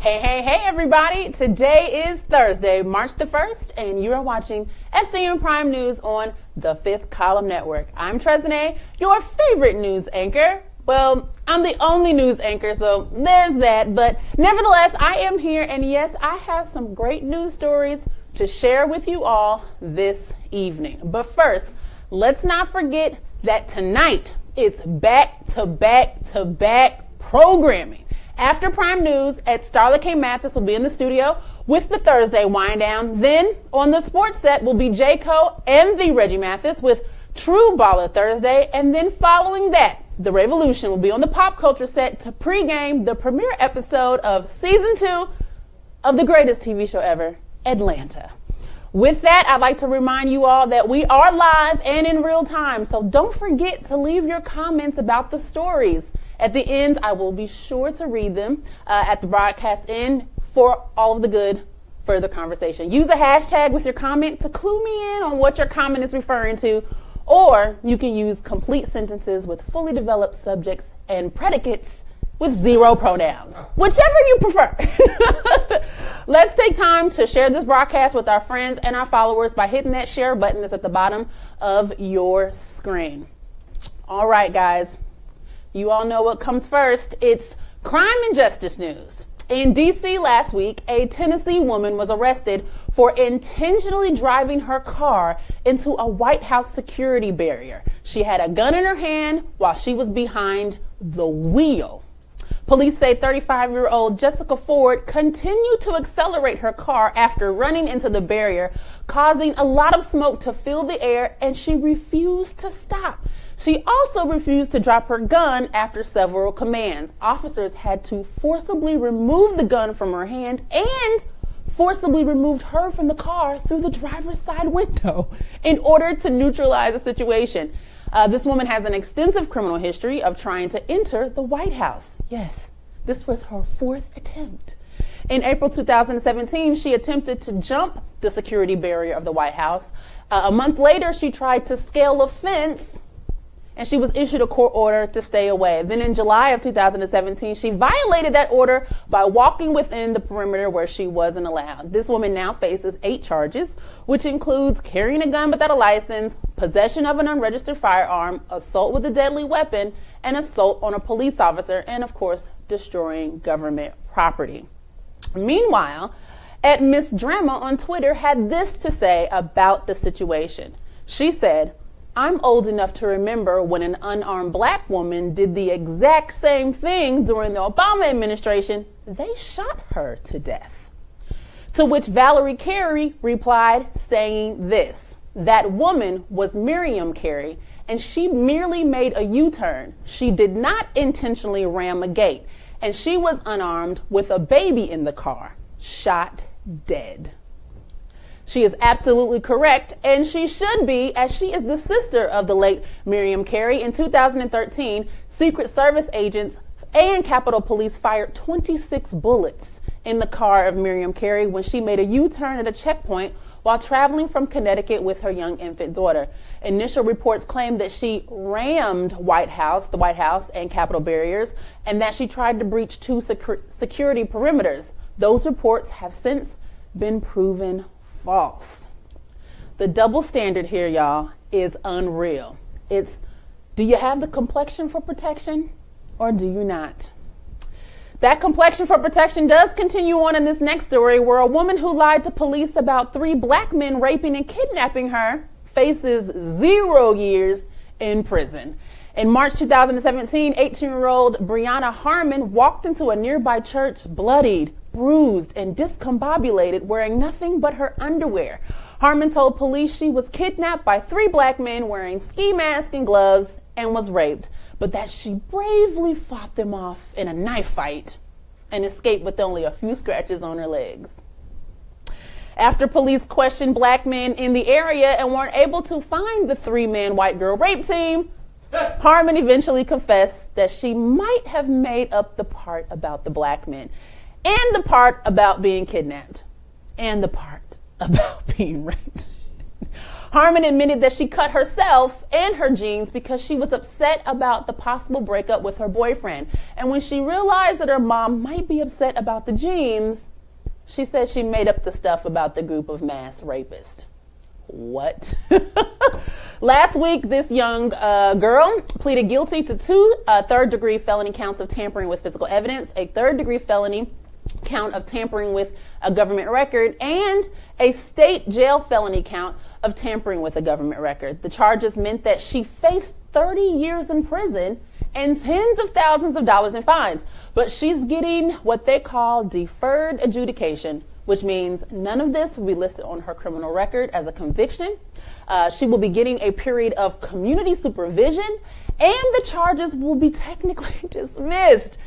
Hey, everybody. Today is Thursday, March the 1st, and you are watching FCN Prime News on the Fifth Column Network. I'm Taye, your favorite news anchor. Well, I'm the only news anchor, so there's that. But nevertheless, I am here, and yes, I have some great news stories to share with you all this evening. But first, let's not forget that tonight it's back-to-back programming. After Prime News, Starla K. Mathis will be in the studio with the Thursday wind down. Then on the sports set will be J. Cole and the Reggie Mathis with True Baller Thursday. And then following that, the Revolution will be on the pop culture set to pregame the premiere episode of season 2 of the greatest TV show ever, Atlanta. With that, I'd like to remind you all that we are live and in real time. So don't forget to leave your comments about the stories. At the end, I will be sure to read them at the broadcast end for all of the good further conversation. Use a hashtag with your comment to clue me in on what your comment is referring to, or you can use complete sentences with fully developed subjects and predicates with zero pronouns, whichever you prefer. Let's take time to share this broadcast with our friends and our followers by hitting that share button that's at the bottom of your screen. All right, guys. You all know what comes first. It's crime and justice news. In D.C. last week, a Tennessee woman was arrested for intentionally driving her car into a White House security barrier. She had a gun in her hand while she was behind the wheel. Police say 35-year-old Jessica Ford continued to accelerate her car after running into the barrier, causing a lot of smoke to fill the air, and she refused to stop. She also refused to drop her gun after several commands. Officers had to forcibly remove the gun from her hand and forcibly removed her from the car through the driver's side window in order to neutralize the situation. This woman has an extensive criminal history of trying to enter the White House. Yes, this was her 4th attempt. In April 2017, she attempted to jump the security barrier of the White House. A month later, she tried to scale a fence, and she was issued a court order to stay away. Then in July of 2017, she violated that order by walking within the perimeter where she wasn't allowed. This woman now faces 8 charges, which includes carrying a gun without a license, possession of an unregistered firearm, assault with a deadly weapon, and assault on a police officer, and of course, destroying government property. Meanwhile, Miss Drama on Twitter had this to say about the situation. She said, "I'm old enough to remember when an unarmed black woman did the exact same thing during the Obama administration. They shot her to death." To which Valerie Carey replied saying this: "That woman was Miriam Carey, and she merely made a U-turn. She did not intentionally ram a gate, and she was unarmed with a baby in the car. Shot dead." She is absolutely correct, and she should be, as she is the sister of the late Miriam Carey. In 2013, Secret Service agents and Capitol Police fired 26 bullets in the car of Miriam Carey when she made a U-turn at a checkpoint while traveling from Connecticut with her young infant daughter. Initial reports claim that she rammed the White House and Capitol barriers, and that she tried to breach 2 security perimeters. Those reports have since been proven false. The double standard here, y'all, is unreal. It's, do you have the complexion for protection or do you not? That complexion for protection does continue on in this next story, where a woman who lied to police about 3 black men raping and kidnapping her faces 0 years in prison. In March 2017, 18-year-old Brianna Harmon walked into a nearby church bloodied, bruised, and discombobulated, wearing nothing but her underwear. Harmon told police she was kidnapped by 3 black men wearing ski masks and gloves and was raped, but that she bravely fought them off in a knife fight and escaped with only a few scratches on her legs. After police questioned black men in the area and weren't able to find the 3-man white girl rape team, Harmon eventually confessed that she might have made up the part about the black men, and the part about being kidnapped, and the part about being raped. Harmon admitted that she cut herself and her jeans because she was upset about the possible breakup with her boyfriend. And when she realized that her mom might be upset about the jeans, she said she made up the stuff about the group of mass rapists. What? Last week, this young girl pleaded guilty to two third-degree felony counts of tampering with physical evidence, a third-degree felony count of tampering with a government record, and a state jail felony count of tampering with a government record. The charges meant that she faced 30 years in prison and tens of thousands of dollars in fines. But she's getting what they call deferred adjudication, which means none of this will be listed on her criminal record as a conviction. She will be getting a period of community supervision, and the charges will be technically dismissed.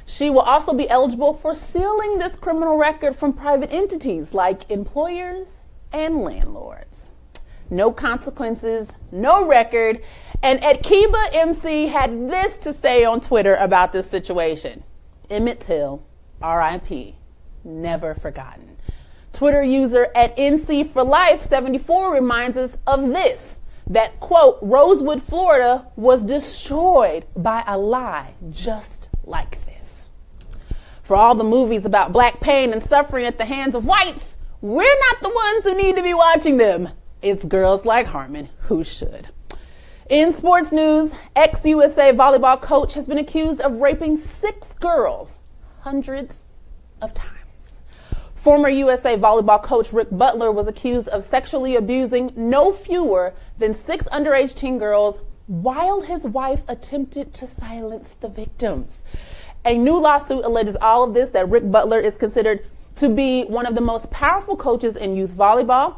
She will also be eligible for sealing this criminal record from private entities like employers and landlords. No consequences, no record. And Akiba MC had this to say on Twitter about this situation. Emmett Till, RIP, never forgotten. Twitter user at NC4Life74 reminds us of this, that, quote, Rosewood, Florida was destroyed by a lie just like this. For all the movies about black pain and suffering at the hands of whites, we're not the ones who need to be watching them. It's girls like Harmon who should. In sports news, ex-USA volleyball coach has been accused of raping 6 girls hundreds of times. Former USA volleyball coach Rick Butler was accused of sexually abusing no fewer than 6 underage teen girls while his wife attempted to silence the victims. A new lawsuit alleges all of this, that Rick Butler is considered to be one of the most powerful coaches in youth volleyball.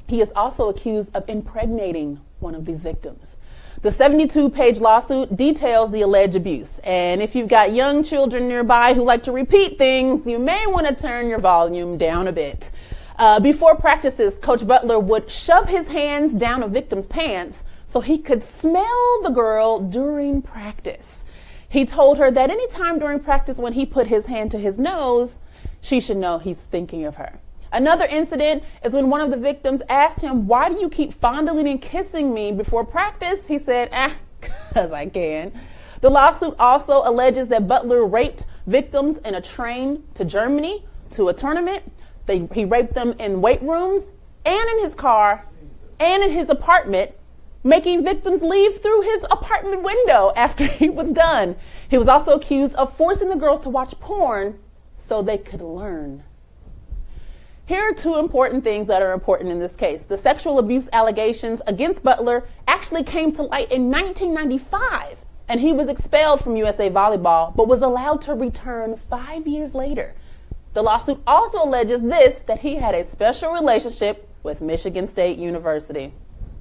He is also accused of impregnating one of these victims. The 72-page lawsuit details the alleged abuse. And if you've got young children nearby who like to repeat things, you may want to turn your volume down a bit. Before practices, Coach Butler would shove his hands down a victim's pants so he could smell the girl during practice. He told her that anytime during practice when he put his hand to his nose, she should know he's thinking of her. Another incident is when one of the victims asked him, "Why do you keep fondling and kissing me before practice?" He said, "'Cause I can." The lawsuit also alleges that Butler raped victims in a train to Germany to a tournament. He raped them in weight rooms and in his car and in his apartment, making victims leave through his apartment window after he was done. He was also accused of forcing the girls to watch porn so they could learn. Here are 2 important things that are important in this case. The sexual abuse allegations against Butler actually came to light in 1995, and he was expelled from USA Volleyball, but was allowed to return 5 years later. The lawsuit also alleges this, that he had a special relationship with Michigan State University.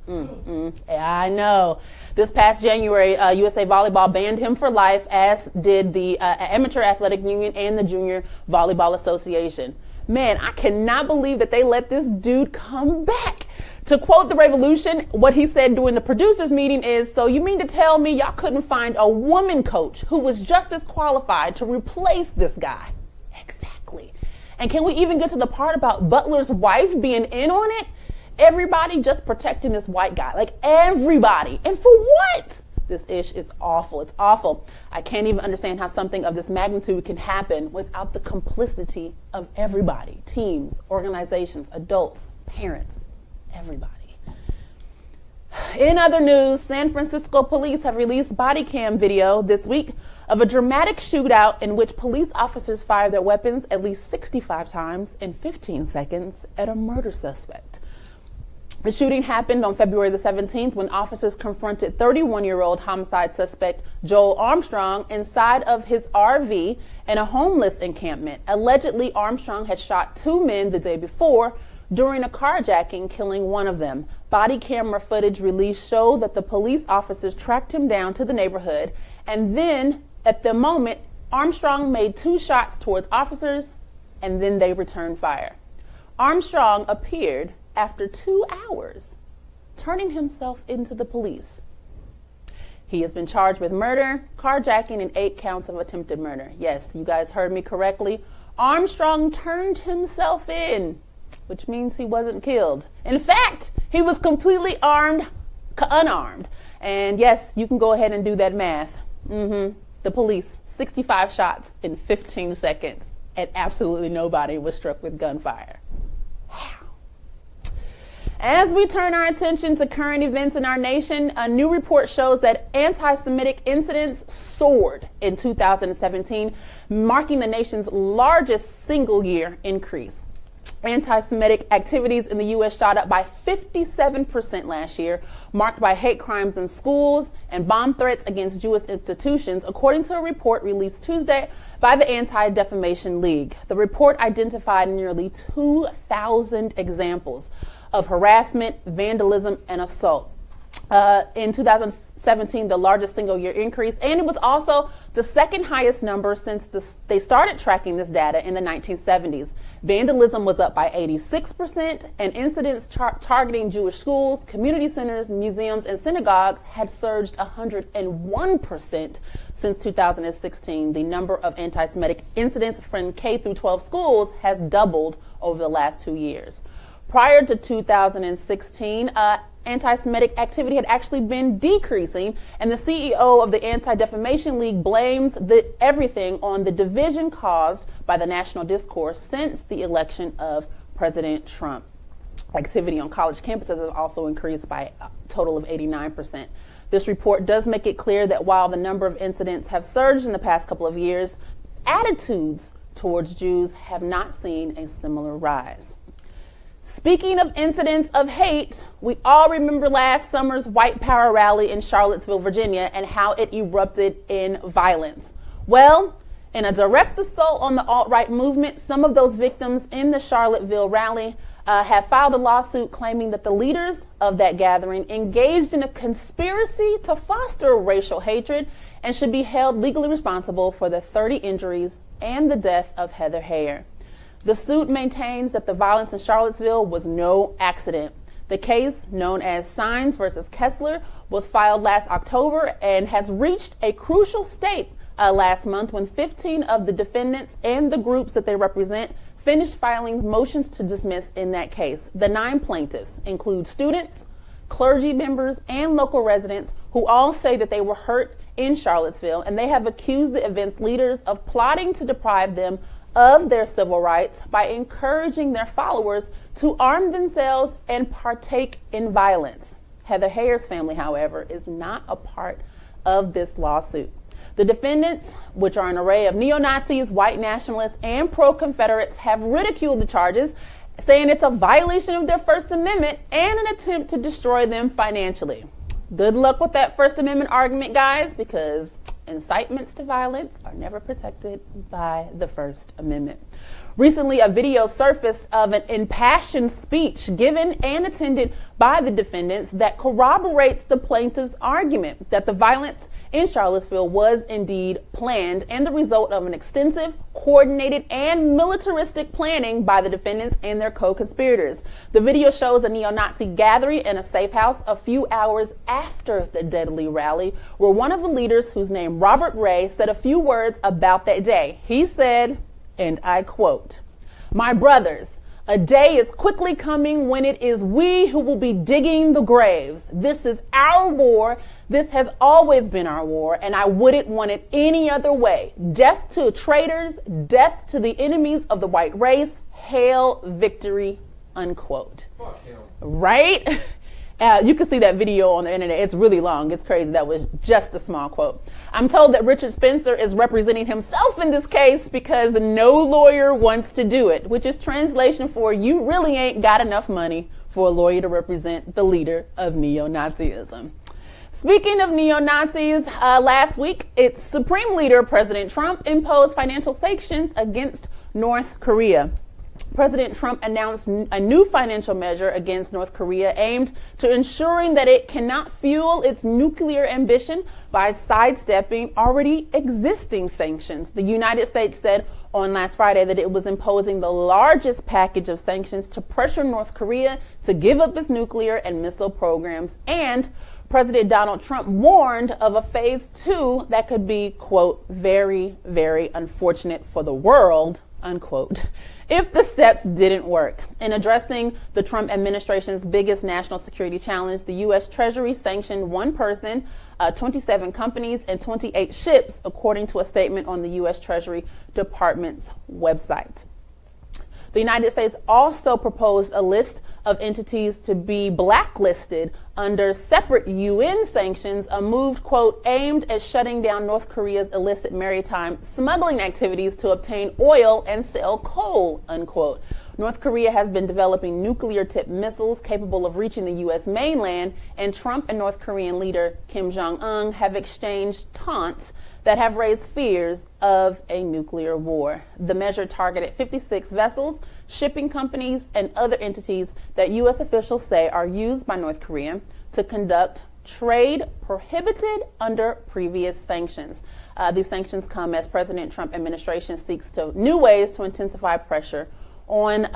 I know. This past January, USA Volleyball banned him for life, as did the Amateur Athletic Union and the Junior Volleyball Association. Man, I cannot believe that they let this dude come back. To quote The Revolution, what he said during the producers meeting is, "So you mean to tell me y'all couldn't find a woman coach who was just as qualified to replace this guy?" Exactly. And can we even get to the part about Butler's wife being in on it? Everybody just protecting this white guy. Like, everybody. And for what? This ish is awful. It's awful. I can't even understand how something of this magnitude can happen without the complicity of everybody. Teams, organizations, adults, parents, everybody. In other news, San Francisco police have released body cam video this week of a dramatic shootout in which police officers fired their weapons at least 65 times in 15 seconds at a murder suspect. The shooting happened on February the 17th when officers confronted 31-year-old homicide suspect Joel Armstrong inside of his RV in a homeless encampment. Allegedly, Armstrong had shot 2 men the day before during a carjacking, killing one of them. Body camera footage released showed that the police officers tracked him down to the neighborhood, and then, at the moment, Armstrong made 2 shots towards officers, and then they returned fire. Armstrong appeared after 2 hours, turning himself into the police. He has been charged with murder, carjacking, and 8 counts of attempted murder. Yes, you guys heard me correctly. Armstrong turned himself in which means he wasn't killed. In fact, he was completely unarmed. And yes, you can go ahead and do that math. The police, 65 shots in 15 seconds, and absolutely nobody was struck with gunfire. As we turn our attention to current events in our nation, a new report shows that anti-Semitic incidents soared in 2017, marking the nation's largest single-year increase. Anti-Semitic activities in the U.S. shot up by 57% last year, marked by hate crimes in schools and bomb threats against Jewish institutions, according to a report released Tuesday by the Anti-Defamation League. The report identified nearly 2,000 examples of harassment, vandalism, and assault. In 2017, the largest single year increase, and it was also the second highest number since they started tracking this data in the 1970s. Vandalism was up by 86%, and incidents targeting Jewish schools, community centers, museums, and synagogues had surged 101% since 2016. The number of anti-Semitic incidents from K through 12 schools has doubled over the last 2 years. Prior to 2016, anti-Semitic activity had actually been decreasing, and the CEO of the Anti-Defamation League blames everything on the division caused by the national discourse since the election of President Trump. Activity on college campuses has also increased by a total of 89%. This report does make it clear that while the number of incidents have surged in the past couple of years, attitudes towards Jews have not seen a similar rise. Speaking of incidents of hate, we all remember last summer's White Power rally in Charlottesville, Virginia, and how it erupted in violence. Well, in a direct assault on the alt-right movement, some of those victims in the Charlottesville rally have filed a lawsuit claiming that the leaders of that gathering engaged in a conspiracy to foster racial hatred and should be held legally responsible for the 30 injuries and the death of Heather Heyer. The suit maintains that the violence in Charlottesville was no accident. The case, known as Sines versus Kessler, was filed last October and has reached a crucial state last month when 15 of the defendants and the groups that they represent finished filing motions to dismiss in that case. The 9 plaintiffs include students, clergy members, and local residents who all say that they were hurt in Charlottesville, and they have accused the event's leaders of plotting to deprive them of their civil rights by encouraging their followers to arm themselves and partake in violence. Heather Heyer's family, however, is not a part of this lawsuit. The defendants, which are an array of neo-Nazis, white nationalists, and pro-Confederates, have ridiculed the charges, saying it's a violation of their First Amendment and an attempt to destroy them financially. Good luck with that First Amendment argument, guys, because incitements to violence are never protected by the First Amendment. Recently, a video surfaced of an impassioned speech given and attended by the defendants that corroborates the plaintiff's argument that the violence in Charlottesville was indeed planned and the result of an extensive, coordinated, and militaristic planning by the defendants and their co-conspirators. The video shows a neo-Nazi gathering in a safe house a few hours after the deadly rally, where one of the leaders, whose name Robert Ray, said a few words about that day. He said, and I quote, "My brothers, a day is quickly coming when it is we who will be digging the graves. This is our war. This has always been our war, and I wouldn't want it any other way. Death to traitors, death to the enemies of the white race. Hail victory," unquote. Fuck him. Right? You can see that video on the internet. It's really long. It's crazy. That was just a small quote. I'm told that Richard Spencer is representing himself in this case because no lawyer wants to do it, which is translation for you really ain't got enough money for a lawyer to represent the leader of neo-Nazism. Speaking of neo-Nazis, last week, its supreme leader, President Trump, imposed financial sanctions against North Korea. President Trump announced a new financial measure against North Korea aimed to ensuring that it cannot fuel its nuclear ambition by sidestepping already existing sanctions. The United States said on last Friday that it was imposing the largest package of sanctions to pressure North Korea to give up its nuclear and missile programs, and President Donald Trump warned of a phase 2 that could be, quote, very, very unfortunate for the world, unquote, if the steps didn't work. In addressing the Trump administration's biggest national security challenge, the U.S. Treasury sanctioned one person, 27 companies, and 28 ships, according to a statement on the U.S. Treasury Department's website. The United States also proposed a list of entities to be blacklisted under separate UN sanctions, a move, quote, aimed at shutting down North Korea's illicit maritime smuggling activities to obtain oil and sell coal, unquote. North Korea has been developing nuclear-tipped missiles capable of reaching the U.S. mainland, and Trump and North Korean leader Kim Jong-un have exchanged taunts that have raised fears of a nuclear war. The measure targeted 56 vessels, shipping companies, and other entities that U.S. officials say are used by North Korea to conduct trade prohibited under previous sanctions. These sanctions come as President Trump administration seeks new ways to intensify pressure on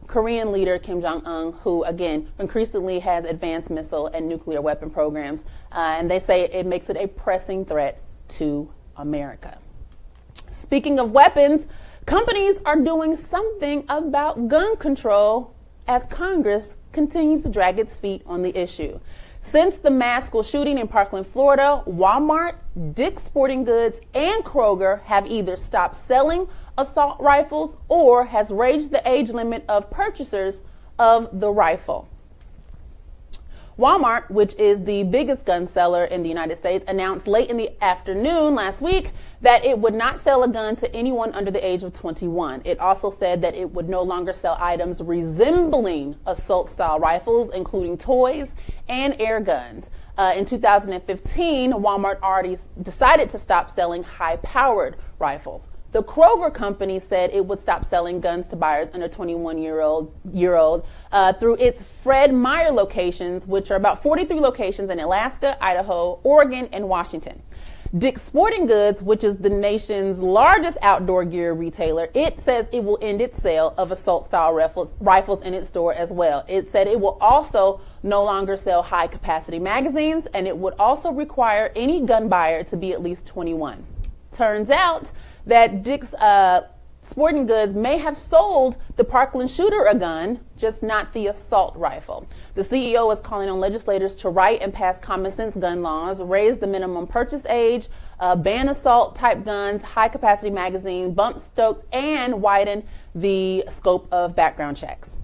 Korean leader Kim Jong-un, who, again, increasingly has advanced missile and nuclear weapon programs. And they say it makes it a pressing threat to America. Speaking of weapons, companies are doing something about gun control as Congress continues to drag its feet on the issue. Since the mass school shooting in Parkland, Florida, Walmart, Dick's Sporting Goods, and Kroger have either stopped selling assault rifles or has raised the age limit of purchasers of the rifle. Walmart, which is the biggest gun seller in the United States, announced late in the afternoon last week that it would not sell a gun to anyone under the age of 21. It also said that it would no longer sell items resembling assault-style rifles, including toys and air guns. In 2015, Walmart already decided to stop selling high-powered rifles. The Kroger company said it would stop selling guns to buyers under 21-year-old through its Fred Meyer locations, which are about 43 locations in Alaska, Idaho, Oregon, and Washington. Dick's Sporting Goods, which is the nation's largest outdoor gear retailer, it says it will end its sale of assault-style rifles in its store as well. It said it will also no longer sell high-capacity magazines, and it would also require any gun buyer to be at least 21. Turns out that Dick's Sporting Goods may have sold the Parkland shooter a gun, just not the assault rifle. The CEO is calling on legislators to write and pass common sense gun laws, raise the minimum purchase age, ban assault type guns, high capacity magazines, bump stokes, and widen the scope of background checks.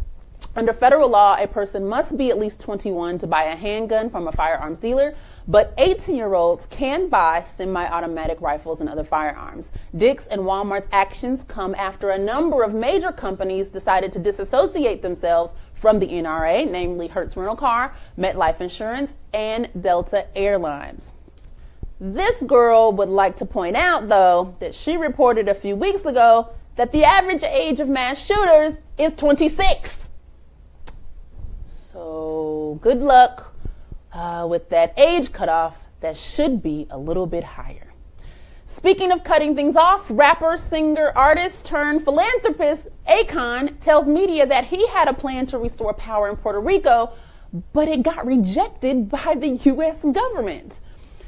Under federal law, a person must be at least 21 to buy a handgun from a firearms dealer, but 18-year-olds can buy semi-automatic rifles and other firearms. Dick's and Walmart's actions come after a number of major companies decided to disassociate themselves from the NRA, namely Hertz Rental Car, MetLife Insurance, and Delta Airlines. This girl would like to point out, though, that she reported a few weeks ago that the average age of mass shooters is 26. So good luck with that age cutoff that should be a little bit higher. Speaking of cutting things off, rapper, singer, artist turned philanthropist Akon tells media that he had a plan to restore power in Puerto Rico, but it got rejected by the U.S. government.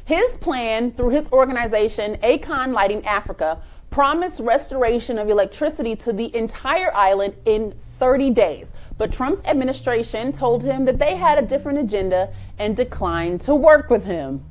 His plan, through his organization, Akon Lighting Africa, promised restoration of electricity to the entire island in 30 days. But Trump's administration told him that they had a different agenda and declined to work with him.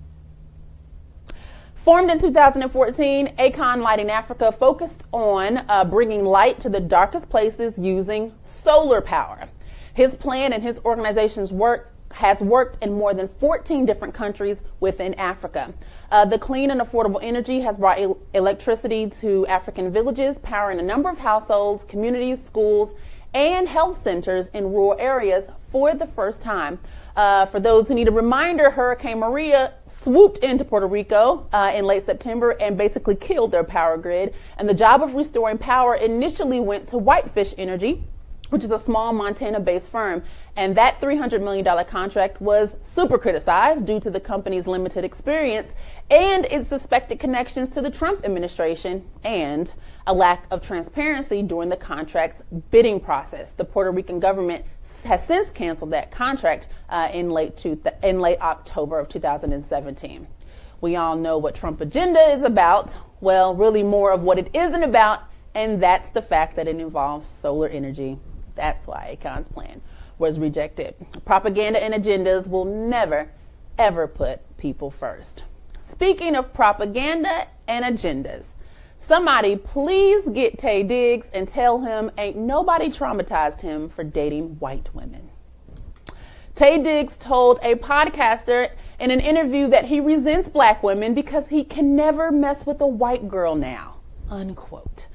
Formed in 2014, Akon Lighting Africa focused on bringing light to the darkest places using solar power. His plan and his organization's work has worked in more than 14 different countries within Africa. The clean and affordable energy has brought electricity to African villages, powering a number of households, communities, schools, and health centers in rural areas for the first time. For those who need a reminder, Hurricane Maria swooped into Puerto Rico in late September and basically killed their power grid. And the job of restoring power initially went to Whitefish Energy, which is a small Montana-based firm. And that $300 million contract was super criticized due to the company's limited experience and its suspected connections to the Trump administration and a lack of transparency during the contract's bidding process. The Puerto Rican government has since canceled that contract in late October of 2017. We all know what Trump agenda is about. Well, really more of what it isn't about And that's the fact that it involves solar energy. That's why Akon's plan was rejected. Propaganda and agendas will never, ever put people first. Speaking of propaganda and agendas, somebody please get Taye Diggs and tell him ain't nobody traumatized him for dating white women. Taye Diggs told a podcaster in an interview that he resents black women because he can never mess with a white girl now, unquote.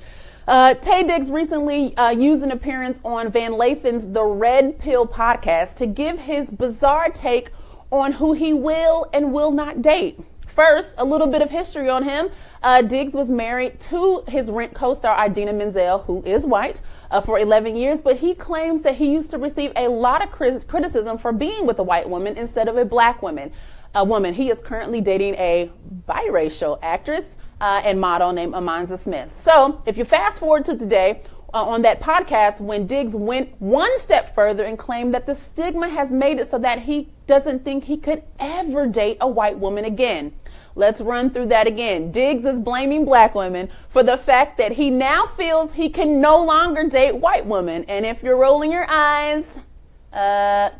Taye Diggs recently used an appearance on Van Lathan's The Red Pill podcast to give his bizarre take on who he will and will not date. First, a little bit of history on him. Diggs was married to his Rent co-star Idina Menzel, who is white, for 11 years, but he claims that he used to receive a lot of criticism for being with a white woman instead of a black woman. He is currently dating a biracial actress and model named Amanza Smith. So if you fast forward to today, on that podcast, when Diggs went one step further and claimed that the stigma has made it so that he doesn't think he could ever date a white woman again. Let's run through that again. Diggs is blaming black women for the fact that he now feels he can no longer date white women. And if you're rolling your eyes,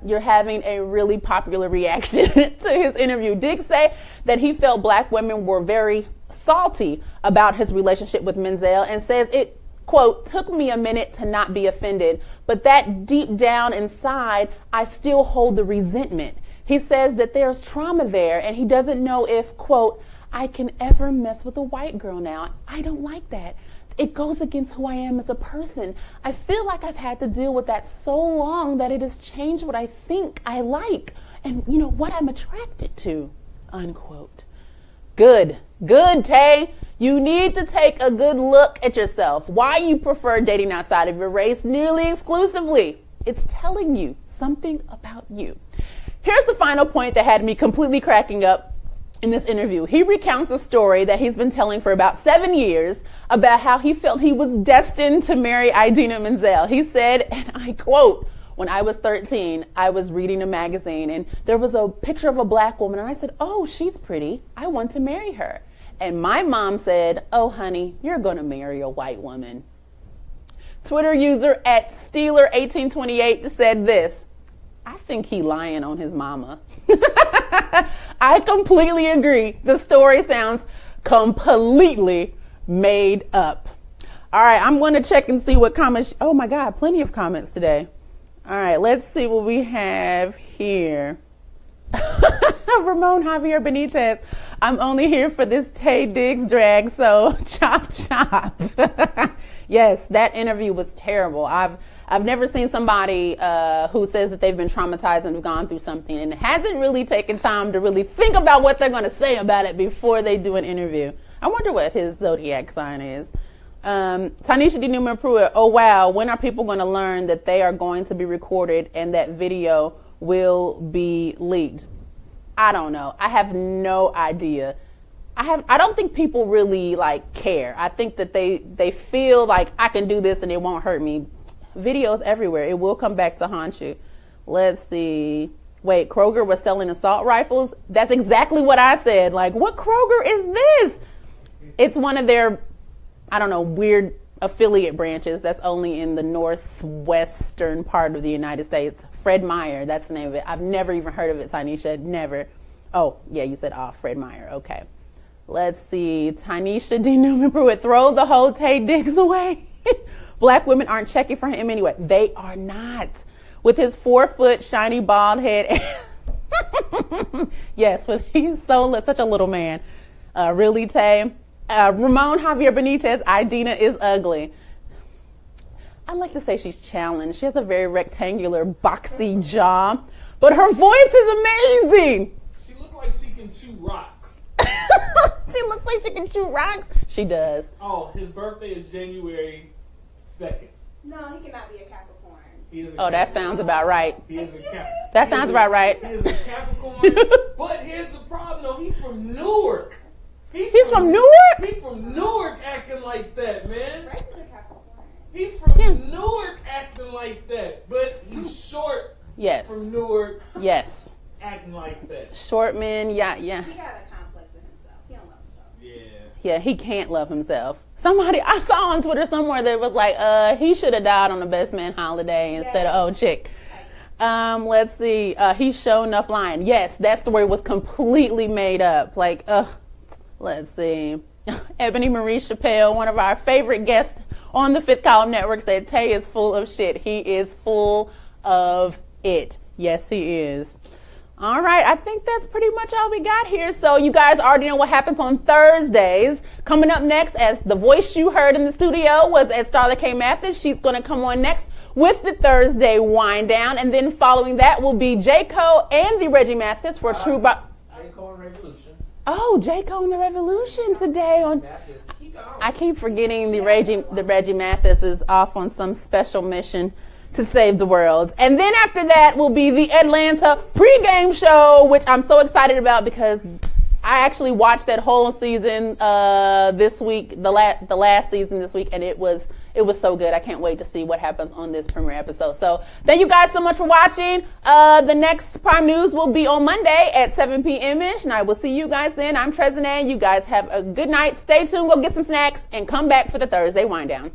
you're having a really popular reaction to his interview. Diggs say that he felt black women were very salty about his relationship with Menzel and says it, quote, took me a minute to not be offended, but that deep down inside, I still hold the resentment. He says that there's trauma there and he doesn't know if, quote, I can ever mess with a white girl now. I don't like that. It goes against who I am as a person. I feel like I've had to deal with that so long that it has changed what I think I like and, you know, what I'm attracted to, unquote. Good, Taye. You need to take a good look at yourself. Why you prefer dating outside of your race nearly exclusively. It's telling you something about you. Here's the final point that had me completely cracking up in this interview. He recounts a story that he's been telling for about 7 years about how he felt he was destined to marry Idina Menzel. He said, and I quote, when I was 13, I was reading a magazine and there was a picture of a black woman and I said, oh, she's pretty. I want to marry her. And my mom said, oh, honey, you're going to marry a white woman. Twitter user at Steeler1828 said this, I think he lying on his mama. I completely agree. The story sounds completely made up. All right, I'm going to check and see what comments. Oh my God, plenty of comments today. All right, let's see what we have here. Ramon Javier Benitez, I'm only here for this Taye Diggs drag, so chop chop. Yes, that interview was terrible. I've never seen somebody who says that they've been traumatized and have gone through something and hasn't really taken time to really think about what they're going to say about it before they do an interview. I wonder what his zodiac sign is. Tanisha D. Newman Pruitt, oh wow, when are people going to learn that they are going to be recorded and that video will be leaked? I don't know. I have no idea. I don't think people really care. I think that they feel like I can do this and it won't hurt me. Videos everywhere. It will come back to haunt you. Let's see. Wait, Kroger was selling assault rifles? That's exactly what I said. What Kroger is this? It's one of their, weird affiliate branches that's only in the northwestern part of the United States. Fred Meyer, that's the name of it. I've never even heard of it, Tanisha. Never. Oh, yeah, you said Fred Meyer. Okay. Let's see. Tanisha D. Newman Pruitt, throw the whole Taye Diggs away. Black women aren't checking for him anyway. They are not. With his 4-foot shiny bald head. Yes, but he's such a little man. Really, Taye? Ramon Javier Benitez, Idina is ugly. I like to say she's challenged. She has a very rectangular, boxy jaw, but her voice is amazing. She looks like she can shoot rocks. She looks like she can shoot rocks. She does. Oh, his birthday is January 2nd. No, he cannot be a Capricorn. That sounds about right. He is a Capricorn. That sounds about right. He is a Capricorn. But here's the problem, though. He's from Newark. He's from Newark? He's from Newark acting like that, man. Bryce is a Capricorn. He's from Newark acting like that. But he's short. Yes. From Newark. Yes. Acting like that. Short men, yeah. He got a complex of himself. He don't love himself. Yeah. Yeah, he can't love himself. Somebody I saw on Twitter somewhere that was like, he should have died on the best man holiday instead of old chick. Let's see. He's shown enough lying. Yes, that story was completely made up. Like, let's see. Ebony Marie Chappelle, one of our favorite guests on the Fifth Column Network, said Taye is full of shit. He is full of it. Yes, he is. All right, I think that's pretty much all we got here. So you guys already know what happens on Thursdays. Coming up next, as the voice you heard in the studio was at Starla K. Mathis. She's going to come on next with the Thursday wind down. And then following that will be J. Cole and the Reggie Mathis for True J. Cole and Revolution. Oh, J. Cole and the Revolution today on. I keep forgetting the Reggie Mathis is off on some special mission to save the world. And then after that will be the Atlanta pregame show, which I'm so excited about because I actually watched that whole season this week, the last season this week, and it was so good. I can't wait to see what happens on this premiere episode. So thank you guys so much for watching. The next Prime News will be on Monday at 7 p.m.ish, and I will see you guys then. I'm Trezane. You guys have a good night. Stay tuned. Go get some snacks and come back for the Thursday wind down.